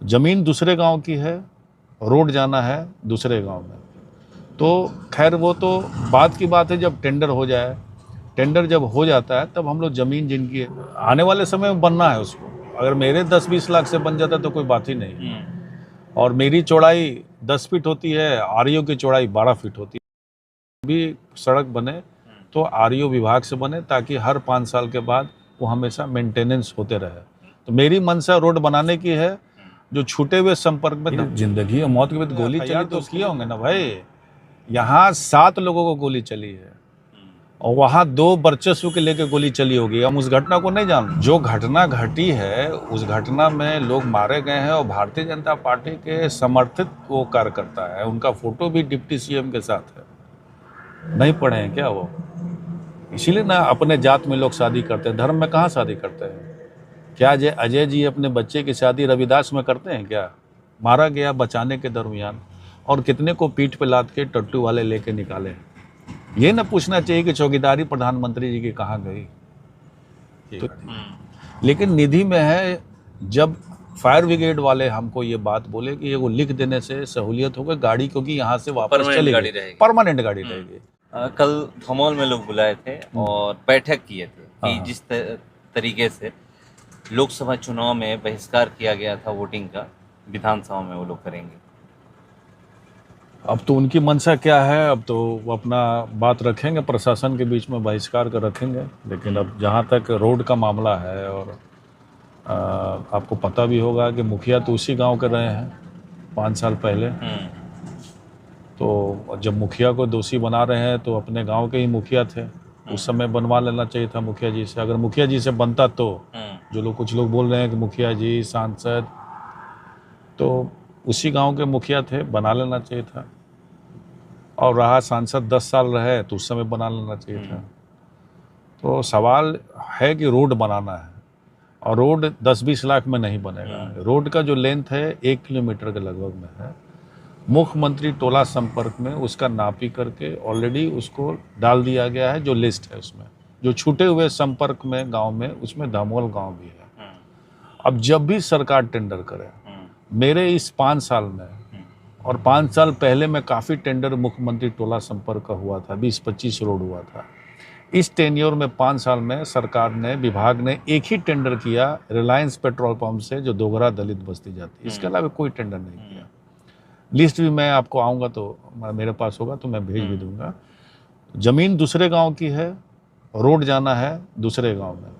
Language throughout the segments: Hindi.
जमीन दूसरे गांव की है, रोड जाना है दूसरे गांव में। तो खैर वो तो बात की बात है, जब टेंडर हो जाए। टेंडर जब हो जाता है तब हम लोग ज़मीन जिनकी आने वाले समय में बनना है उसको, अगर मेरे 10-20 लाख से बन जाता तो कोई बात ही नहीं है। और मेरी चौड़ाई 10 फीट होती है, आरईओ की चौड़ाई 12 फीट होती है। भी सड़क बने तो आरईओ विभाग से बने, ताकि हर 5 साल के बाद वो हमेशा मेंटेनेंस होते रहे। तो मेरी मंशा रोड बनाने की है, जो छूटे हुए संपर्क में जिंदगी और मौत के बाद गोली चली तो किए होंगे ना भाई। यहाँ 7 लोगों को गोली चली है और वहाँ 2 वर्चस्व के लेकर गोली चली होगी। हम उस घटना को नहीं जानते। जो घटना घटी है उस घटना में लोग मारे गए हैं और भारतीय जनता पार्टी के समर्थित वो कार्यकर्ता है, उनका फोटो भी डिप्टी सीएम के साथ है। नहीं पढ़े हैं क्या वो? इसीलिए ना अपने जात में लोग शादी करते हैं, धर्म में कहाँ शादी करते हैं? क्या अजय जी अपने बच्चे की शादी रविदास में करते हैं क्या? मारा गया बचाने के दरमियान, और कितने को पीठ पे लाद के टट्टू वाले लेके निकाले। ये ना पूछना चाहिए कि चौकीदारी प्रधानमंत्री जी की कहाँ गई। तो लेकिन निधि में है। जब फायर ब्रिगेड वाले हमको ये बात बोले कि ये वो लिख देने से सहूलियत होगा गाड़ी, क्योंकि यहाँ से वापस चलेगी, परमानेंट गाड़ी रहेगी। कल धमोल में लोग बुलाए थे और बैठक किए थे कि जिस तरीके से लोकसभा चुनाव में बहिष्कार किया गया था वोटिंग का, विधानसभा में वो लोग करेंगे। अब तो उनकी मंशा क्या है, अब तो वो अपना बात रखेंगे, प्रशासन के बीच में बहिष्कार कर रखेंगे। लेकिन अब जहाँ तक रोड का मामला है, और आपको पता भी होगा कि मुखिया तो उसी गांव के रहे हैं 5 साल पहले। तो जब मुखिया को दोषी बना रहे हैं तो अपने गांव के ही मुखिया थे, उस समय बनवा लेना चाहिए था मुखिया जी से। अगर मुखिया जी से बनता तो जो लोग कुछ लोग बोल रहे हैं कि मुखिया जी सांसद, तो उसी गांव के मुखिया थे, बना लेना चाहिए था। और रहा सांसद 10 साल रहे तो उस समय बना लेना चाहिए था। तो सवाल है कि रोड बनाना है, और रोड 10-20 लाख में नहीं बनेगा। रोड का जो लेंथ है 1 किलोमीटर के लगभग में है। मुख्यमंत्री टोला संपर्क में उसका नापी करके ऑलरेडी उसको डाल दिया गया है, जो लिस्ट है उसमें। जो छूटे हुए संपर्क में गांव में, उसमें धमोल गांव भी है। अब जब भी सरकार टेंडर करे, मेरे इस 5 साल में, और 5 साल पहले में काफ़ी टेंडर मुख्यमंत्री टोला संपर्क का हुआ था, 20-25 रोड हुआ था। इस टेन्योर में 5 साल में सरकार ने, विभाग ने एक ही टेंडर किया रिलायंस पेट्रोल पंप से, जो दोगरा दलित बस्ती जाती है। इसके अलावा कोई टेंडर नहीं किया। लिस्ट भी मैं आपको आऊँगा तो मेरे पास होगा तो मैं भेज भी दूंगा। ज़मीन दूसरे गांव की है, रोड जाना है दूसरे गांव में।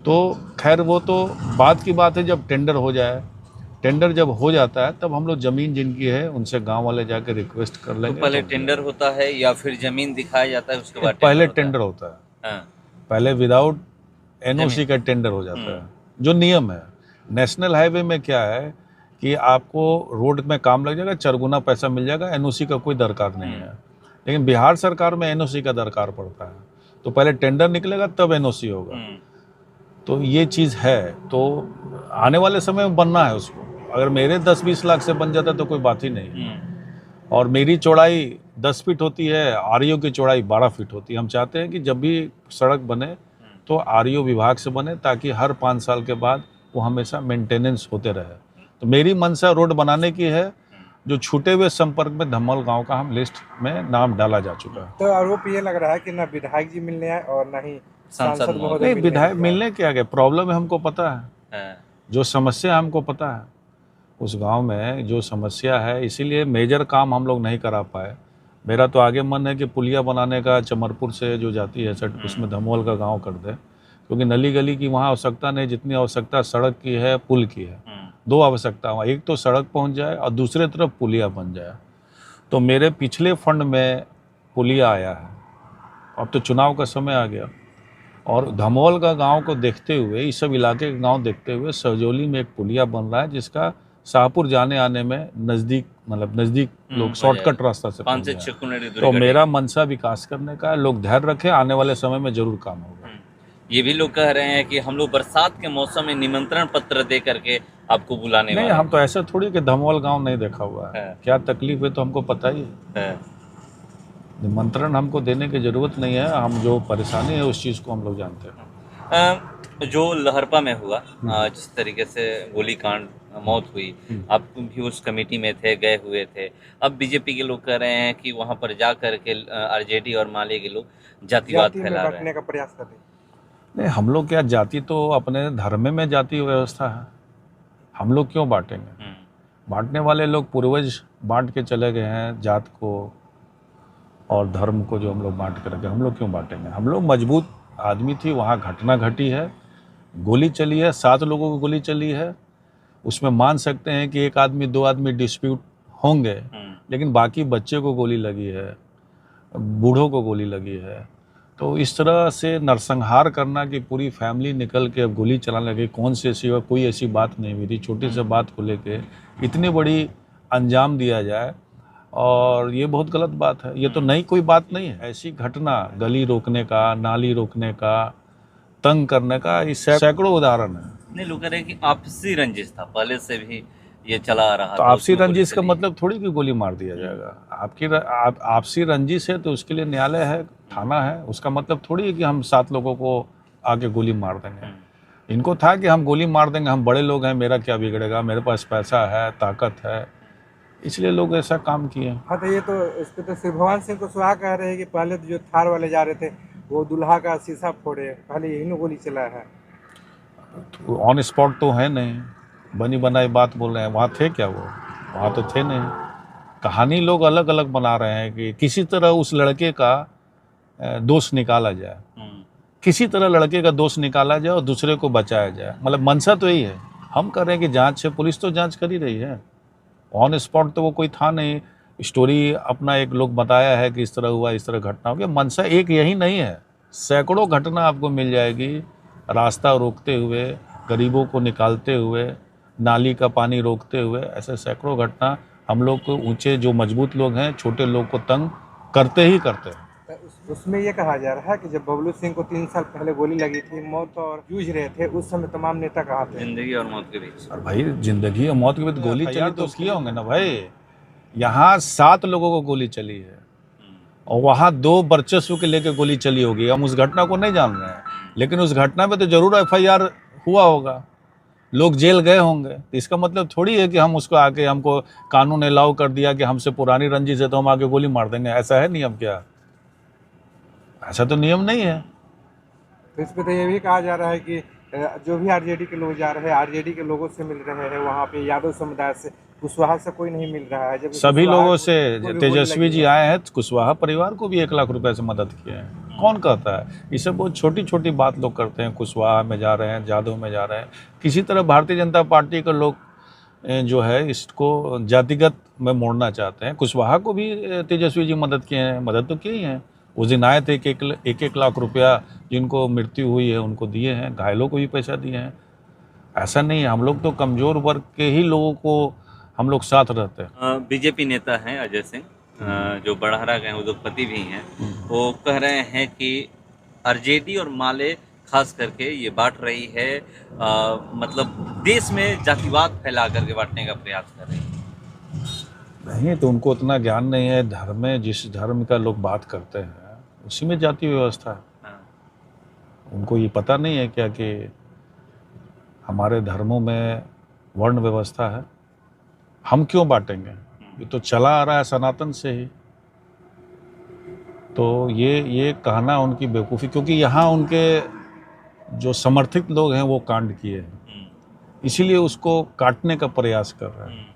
तो खैर वो तो बात की बात है, जब टेंडर हो जाए। टेंडर जब हो जाता है तब हम लोग ज़मीन जिनकी है उनसे गांव वाले जाकर रिक्वेस्ट कर लेंगे। तो पहले टेंडर होता है या फिर ज़मीन दिखाया जाता है उसके बाद? पहले टेंडर होता है। पहले विदाउट एनओसी का टेंडर हो जाता है, जो नियम है। नेशनल हाईवे में क्या है कि आपको रोड में काम लग जाएगा, 4 गुना पैसा मिल जाएगा, एनओसी का कोई दरकार नहीं है। लेकिन बिहार सरकार में एनओसी का दरकार पड़ता है, तो पहले टेंडर निकलेगा तब एनओसी होगा। तो ये चीज़ है। तो आने वाले समय में बनना है उसको। अगर मेरे 10-20 लाख से बन जाता तो कोई बात ही नहीं है। और मेरी चौड़ाई 10 फीट होती है, आरईओ की चौड़ाई 12 फीट होती है। हम चाहते हैं कि जब भी सड़क बने तो आरईओ विभाग से बने, ताकि हर 5 साल के बाद वो हमेशा मेंटेनेंस होते रहे। तो मेरी मंशा रोड बनाने की है, जो छूटे हुए संपर्क में धमोल गांव का हम लिस्ट में नाम डाला जा चुका है। तो आरोप ये लग रहा है कि ना विधायक जी मिलने आए और ना ही सांसद महोदय। नहीं, विधायक मिलने क्या गए, प्रॉब्लम है हमको पता है, जो समस्या हमको पता है उस गांव में जो समस्या है, इसीलिए मेजर काम हम लोग नहीं करा पाए। मेरा तो आगे मन है कि पुलिया बनाने का, चमरपुर से जो जाती है सट, उसमें धमोल का गांव कर दे, क्योंकि नली गली की वहाँ आवश्यकता नहीं, जितनी आवश्यकता सड़क की है, पुल की है। 2 आवश्यकता वहाँ, एक तो सड़क पहुँच जाए और दूसरे तरफ पुलिया बन जाए। तो मेरे पिछले फंड में पुलिया आया है। अब तो चुनाव का समय आ गया, और धमोल का गांव को देखते हुए, इस सब इलाके के गांव देखते हुए, सहजोली में एक पुलिया बन रहा है, जिसका शाहपुर जाने आने में नज़दीक लोग शॉर्टकट रास्ता से 5 से 6 किलोमीटर। तो मेरा मंशा विकास करने का है। लोग धैर्य रखें, आने वाले समय में जरूर काम होगा। ये भी लोग कह रहे हैं कि हम लोग बरसात के मौसम में निमंत्रण पत्र दे करके आपको बुलाने नहीं, हम तो ऐसा थोड़ी कि धमोल गांव नहीं देखा हुआ है। क्या तकलीफ है तो हमको पता ही है। निमंत्रण हमको देने की जरूरत नहीं है, हम जो परेशानी है उस चीज़ को हम लोग जानते हैं। जो लहरपा में हुआ, जिस तरीके से गोलीकांड मौत हुई, आप भी उस कमेटी में थे, गए हुए थे। अब बीजेपी के लोग कह रहे हैं कि वहां पर जा करके आरजेडी और माले के लोग जातिवाद जाति में फैला रहे बांटने हैं। का प्रयास कर रहे हैं। नहीं, हम लोग क्या, जाति तो अपने धर्म में जाति व्यवस्था है, हम लोग क्यों बांटेंगे? बांटने वाले लोग पूर्वज बांट के चले गए हैं जात को और धर्म को, जो हम लोग बांट के रखे, हम लोग क्यों बांटेंगे? हम लोग मजबूत आदमी थी, वहाँ घटना घटी है, गोली चली है, 7 लोगों को गोली चली है। उसमें मान सकते हैं कि 1 आदमी 2 आदमी डिस्प्यूट होंगे, लेकिन बाकी बच्चे को गोली लगी है, बूढ़ों को गोली लगी है। तो इस तरह से नरसंहार करना कि पूरी फैमिली निकल के अब गोली चलाने लगी, कौन से सिवा कोई ऐसी बात नहीं हुई थी, छोटी सी बात को लेके इतनी बड़ी अंजाम दिया जाए, और ये बहुत गलत बात है। ये तो नई कोई बात नहीं है। ऐसी घटना गली रोकने का, नाली रोकने का, तंग करने का, इस सैकड़ों उदाहरण है। नहीं, लोग कह रहे हैं कि आपसी रंजिश था, पहले से भी ये चला आ रहा तो था। आपसी उसमें गोली रंजिश का चली। मतलब थोड़ी कि गोली मार दिया जाएगा। आपसी रंजिश है तो उसके लिए न्यायालय है, थाना है, उसका मतलब थोड़ी है कि हम 7 लोगों को आके गोली मार देंगे। इनको था कि हम गोली मार देंगे, हम बड़े लोग हैं, मेरा क्या बिगड़ेगा, मेरे पास पैसा है, ताकत है, इसलिए लोग ऐसा काम किए। हाँ, तो ये तो इस पे तो शिव भगवान सिंह कुशवाहा कह रहे हैं कि पहले तो जो थार वाले जा रहे थे वो दूल्हा का शीशा फोड़े, पहले यही ने गोली चला है। ऑन स्पॉट तो है नहीं, बनी बनाई बात बोल रहे हैं। वहाँ थे क्या? वो वहाँ तो थे नहीं। कहानी लोग अलग अलग बना रहे हैं कि किसी तरह उस लड़के का दोष निकाला जाए, किसी तरह लड़के का दोष निकाला जाए और दूसरे को बचाया जाए। मतलब मंशा तो यही है। हम कर रहे हैं कि जांच है, पुलिस तो जांच कर ही रही है। ऑन स्पॉट तो वो कोई था नहीं, स्टोरी अपना एक लोग बताया है कि इस तरह हुआ, इस तरह घटना हो गया। मंशा एक यही नहीं है, सैकड़ों घटना आपको मिल जाएगी। रास्ता रोकते हुए, गरीबों को निकालते हुए, नाली का पानी रोकते हुए, ऐसे सैकड़ों घटना हम लोग को, ऊंचे जो मजबूत लोग हैं, छोटे लोग को तंग करते ही करते हैं। उसमें ये कहा जा रहा है कि जब बबलू सिंह को 3 साल पहले गोली लगी थी, मौत और जूझ रहे थे, उस समय तमाम नेता कहाँ थे? जिंदगी और मौत के बीच। और भाई जिंदगी और मौत के बीच गोली चली तो किए होंगे ना भाई। यहाँ 7 लोगों को गोली चली है और वहाँ 2 वर्चस्व के लेके गोली चली होगी। हम उस घटना को नहीं जान रहे हैं, लेकिन उस घटना में तो जरूर FIR हुआ होगा, लोग जेल गए होंगे। तो इसका मतलब थोड़ी है कि हम उसको आके, हमको कानून अलाउ कर दिया कि हमसे पुरानी रंजिश है तो हम आके गोली मार देंगे। ऐसा है नियम क्या? ऐसा तो नियम नहीं है। तो इस पे तो ये भी कहा जा रहा है कि जो भी आरजेडी के लोग जा रहे हैं, आरजेडी के लोगों से मिल रहे हैं, वहाँ पे यादव समुदाय से, कुशवाहा से कोई नहीं मिल रहा है। जब सभी लोगों से, तेजस्वी जी आए हैं, कुशवाहा परिवार को भी 1 लाख रुपए से मदद किए हैं। कौन कहता है? ये सब बहुत छोटी छोटी बात लोग करते हैं। कुशवाहा में जा रहे हैं, जादव में जा रहे हैं। किसी तरह भारतीय जनता पार्टी के लोग जो है इसको जातिगत में मोड़ना चाहते हैं। कुशवाहा को भी तेजस्वी जी मदद किए हैं, मदद तो किए ही हैं। उस दिन आए थे, 1 लाख रुपया जिनको मृत्यु हुई है उनको दिए हैं, घायलों को भी पैसा दिए हैं। ऐसा नहीं है, हम लोग तो कमज़ोर वर्ग के ही लोगों को हम लोग साथ रहते हैं। बीजेपी नेता हैं अजय सिंह, जो बड़हरा के उद्योगपति भी हैं, वो कह रहे हैं कि आरजेडी और माले खास करके ये बांट रही है, मतलब देश में जातिवाद फैला करके बांटने का प्रयास कर रही है। नहीं, तो उनको उतना ज्ञान नहीं है। धर्म में जिस धर्म का लोग बात करते हैं उसी में जाति व्यवस्था है। उनको ये पता नहीं है क्या कि हमारे धर्मों में वर्ण व्यवस्था है। हम क्यों बांटेंगे? ये तो चला आ रहा है सनातन से ही। तो ये कहना उनकी बेवकूफ़ी, क्योंकि यहाँ उनके जो समर्थित लोग हैं वो कांड किए हैं, इसीलिए उसको काटने का प्रयास कर रहे हैं।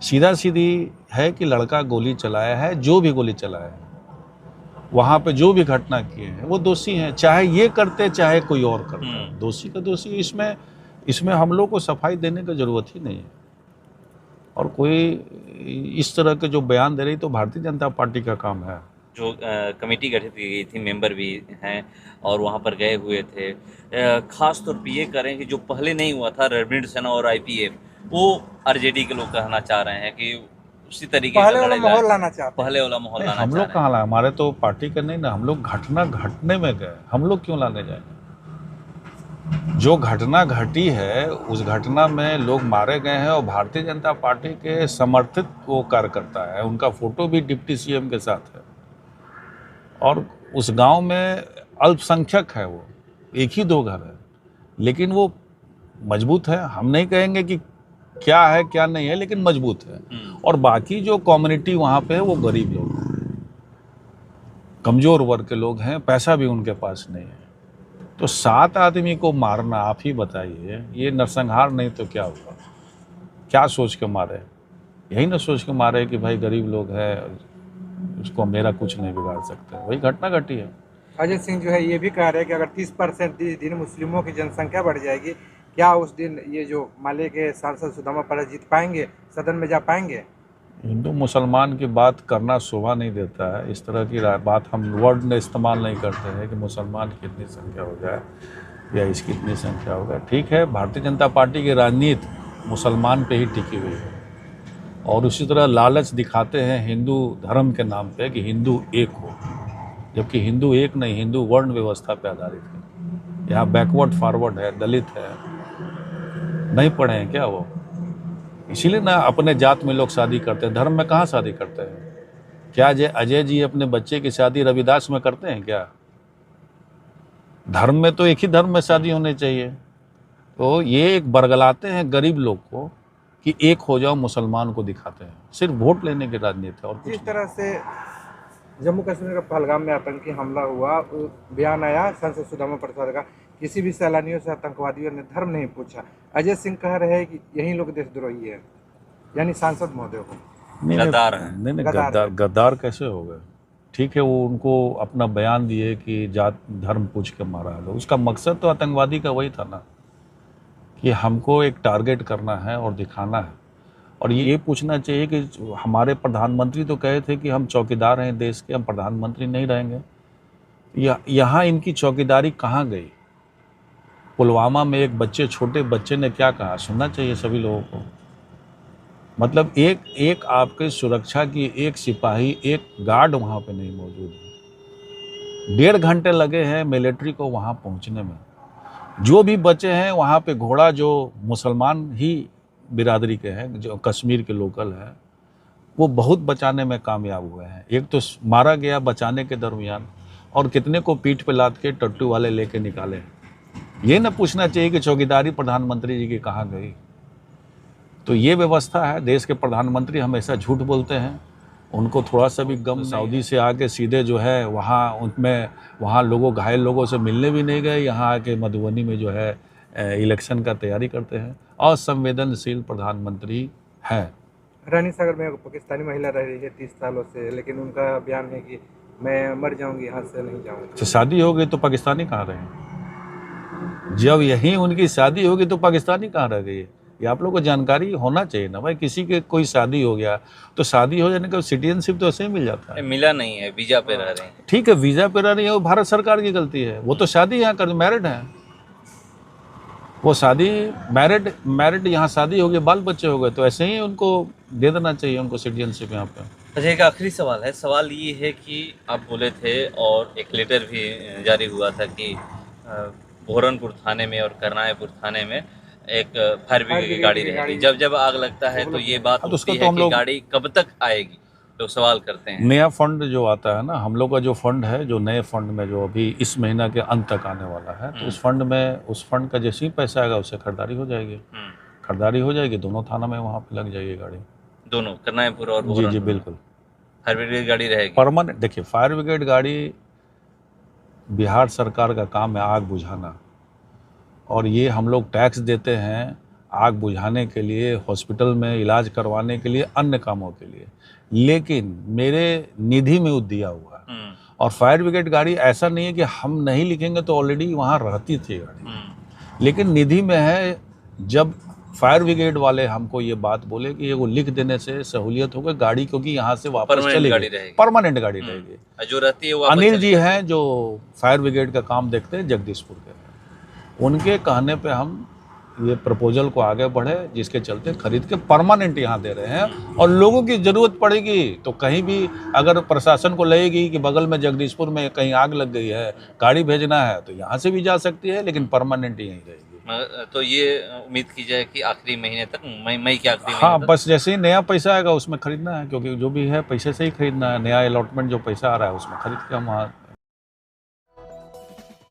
सीधा सीधी है कि लड़का गोली चलाया है, जो भी गोली चलाया है, वहाँ पे जो भी घटना किए हैं वो दोषी हैं, चाहे ये करते चाहे कोई और करता। दोषी का दोषी। इसमें हम लोग को सफाई देने की ज़रूरत ही नहीं है। और कोई इस तरह के जो बयान दे रही, तो भारतीय जनता पार्टी का काम है। जो कमेटी गठित की गई थी, मेंबर भी हैं और वहाँ पर गए हुए थे। खास तौर पे ये करें कि जो पहले नहीं हुआ था, रणवीर सेना और IPF, वो आरजेडी के लोग कहना चाह रहे हैं कि उसी तरीके पहले वाला माहौल लाना चाहते हैं। पहले वाला माहौल लाना हम लोग कहाँ लाए? हमारे तो पार्टी का नहीं ना, हम लोग घटना घटने में गए। हम लोग क्यों लाने जाएंगे? जो घटना घटी है उस घटना में लोग मारे गए हैं और भारतीय जनता पार्टी के समर्थित वो कार्यकर्ता है, उनका फोटो भी डिप्टी CM के साथ है। और उस गांव में अल्पसंख्यक है, वो 1 ही 2 घर है, लेकिन वो मजबूत है। हम नहीं कहेंगे कि क्या है क्या नहीं है, लेकिन मजबूत है। और बाकी जो कम्युनिटी वहाँ पे है वो गरीब लोग हैं, कमज़ोर वर्ग के लोग हैं, पैसा भी उनके पास नहीं है। तो 7 आदमी को मारना, आप ही बताइए, ये नरसंहार नहीं तो क्या हुआ? क्या सोच के मारे? यही ना सोच के मारे कि भाई गरीब लोग है, उसको मेरा कुछ नहीं बिगाड़ सकते। वही घटना घटी है। अजय सिंह जो है ये भी कह रहे हैं कि अगर 30% इस दिन मुस्लिमों की जनसंख्या बढ़ जाएगी, क्या उस दिन ये जो माले के सांसद सुदामा परस जीत पाएंगे, सदन में जा पाएंगे? हिंदू मुसलमान की बात करना शोभा नहीं देता है। इस तरह की बात हम वर्ड में इस्तेमाल नहीं करते हैं कि मुसलमान की कितनी संख्या हो जाए या इसकी इतनी संख्या हो जाए। ठीक है, भारतीय जनता पार्टी की राजनीति मुसलमान पे ही टिकी हुई है, और उसी तरह लालच दिखाते हैं हिंदू धर्म के नाम पे कि हिंदू एक हो, जबकि हिंदू एक नहीं, हिंदू वर्ण व्यवस्था पे आधारित है। यहाँ बैकवर्ड फॉरवर्ड है, दलित है, नहीं पढ़े हैं क्या वो? इसीलिए ना अपने जात में लोग शादी करते हैं, धर्म में कहाँ शादी करते हैं? क्या अजय जी अपने बच्चे की शादी रविदास में करते हैं क्या? धर्म में तो एक ही धर्म में शादी होनी चाहिए। तो ये एक बरगलाते हैं गरीब लोग को कि एक हो जाओ, मुसलमान को दिखाते हैं, सिर्फ वोट लेने की राजनीति है और कुछ जिस तरह से जम्मू कश्मीर का पहलगाम में आतंकी हमला हुआ, बयान आया सांसद सुदामा परसाद का, किसी भी सैलानियों से आतंकवादियों ने धर्म नहीं पूछा। अजय सिंह कह रहे हैं कि यही लोग देशद्रोही है, यानी सांसद महोदय को गद्दार है। नहीं, गद्दार कैसे हो गए? ठीक है, वो उनको अपना बयान दिए कि जात धर्म पूछ के मारा है। उसका मकसद तो आतंकवादी का वही था ना, कि हमको एक टारगेट करना है और दिखाना है। और ये पूछना चाहिए कि हमारे प्रधानमंत्री तो कहे थे कि हम चौकीदार हैं देश के, हम प्रधानमंत्री नहीं रहेंगे। यहाँ इनकी चौकीदारी कहाँ गई? पुलवामा में एक छोटे बच्चे ने क्या कहा, सुनना चाहिए सभी लोगों को। मतलब एक आपके सुरक्षा की एक सिपाही, एक गार्ड वहाँ पे नहीं मौजूद है। 1.5 घंटे लगे हैं मिलिट्री को वहाँ पहुँचने में। जो भी बचे हैं वहाँ पे घोड़ा, जो मुसलमान ही बिरादरी के हैं, जो कश्मीर के लोकल हैं, वो बहुत बचाने में कामयाब हुए हैं। एक तो मारा गया बचाने के दरमियान, और कितने को पीठ पे लाद के टट्टू वाले लेके निकाले। ये ना पूछना चाहिए कि चौकीदारी प्रधानमंत्री जी की कहाँ गई। तो ये व्यवस्था है। देश के प्रधानमंत्री हमेशा झूठ बोलते हैं, उनको थोड़ा सा भी गम। सऊदी से आके सीधे जो है वहाँ लोगों, घायल लोगों से मिलने भी नहीं गए, यहाँ आके मधुबनी में जो है इलेक्शन का तैयारी करते हैं। असंवेदनशील प्रधानमंत्री हैं। रानी सागर में एक पाकिस्तानी महिला रह रही है 30 सालों से, लेकिन उनका बयान है कि मैं मर जाऊंगी, यहाँ से नहीं जाऊंगी। तो शादी हो गई तो पाकिस्तानी कहाँ रहे? जब यहीं उनकी शादी होगी तो पाकिस्तानी कहाँ रह गई? ये आप लोग को जानकारी होना चाहिए ना भाई। किसी के कोई शादी हो गया तो शादी हो जाने का सिटीजनशिप तो ऐसे ही मिल जाता है। मिला नहीं है, वीजा पे रह रहे हैं। ठीक है, वीजा पे रह रही है, वो भारत सरकार की गलती है। वो तो शादी यहाँ कर, मैरिड है, वो शादी मैरिड यहाँ शादी हो गई, बाल बच्चे हो गए, तो ऐसे ही उनको दे देना चाहिए, उनको सिटीजनशिप यहाँ पे। अच्छा, एक आखिरी सवाल है। सवाल ये है कि आप बोले थे और एक लेटर भी जारी हुआ था कि बहरनपुर थाने में और करनायपुर थाने में एक फायर ब्रिगेड की गाड़ी रहेगी। जब आग लगता है तो ये बात होती है कि गाड़ी कब तक आएगी, लोग सवाल करते हैं। नया फंड जो आता है ना, हम लोग का जो फंड है, जो नए फंड में जो अभी इस महीना के अंत तक आने वाला है, तो उस फंड का जैसे ही पैसा आएगा उससे खरीदारी हो जाएगी। खरीदारी हो जाएगी, दोनों थाना में वहाँ पे लग जाएगी गाड़ी, दोनों, करनायपुर और जी जी बिल्कुल। फायर ब्रिगेड गाड़ी रहेगी परमानेंट। देखिए, फायर ब्रिगेड गाड़ी बिहार सरकार का काम है आग बुझाना, और ये हम लोग टैक्स देते हैं आग बुझाने के लिए, हॉस्पिटल में इलाज करवाने के लिए, अन्य कामों के लिए। लेकिन मेरे निधि में दिया हुआ है। और फायर ब्रिगेड गाड़ी ऐसा नहीं है कि हम नहीं लिखेंगे तो ऑलरेडी वहाँ रहती थी गाड़ी, लेकिन निधि में है। जब फायर ब्रिगेड वाले हमको ये बात बोले कि ये वो लिख देने से सहूलियत होगी गाड़ी, क्योंकि यहाँ से वापस चलेगी, परमानेंट गाड़ी रहेगी। जो रहती है अनिल जी हैं जो फायर ब्रिगेड का काम देखते हैं जगदीशपुर के, उनके कहने पे हम ये प्रपोजल को आगे बढ़े, जिसके चलते खरीद के परमानेंट यहाँ दे रहे हैं। और लोगों की ज़रूरत पड़ेगी तो कहीं भी अगर प्रशासन को लगेगी कि बगल में जगदीशपुर में कहीं आग लग गई है, गाड़ी भेजना है, तो यहाँ से भी जा सकती है, लेकिन परमानेंट यहीं रहेगी। तो ये उम्मीद की जाए कि आखिरी महीने तक, मई के आखिरी हाँ, बस जैसे ही नया पैसा आएगा उसमें खरीदना है, क्योंकि जो भी है पैसे से ही खरीदना है। नया अलॉटमेंट जो पैसा आ रहा है उसमें खरीद के हम वहाँ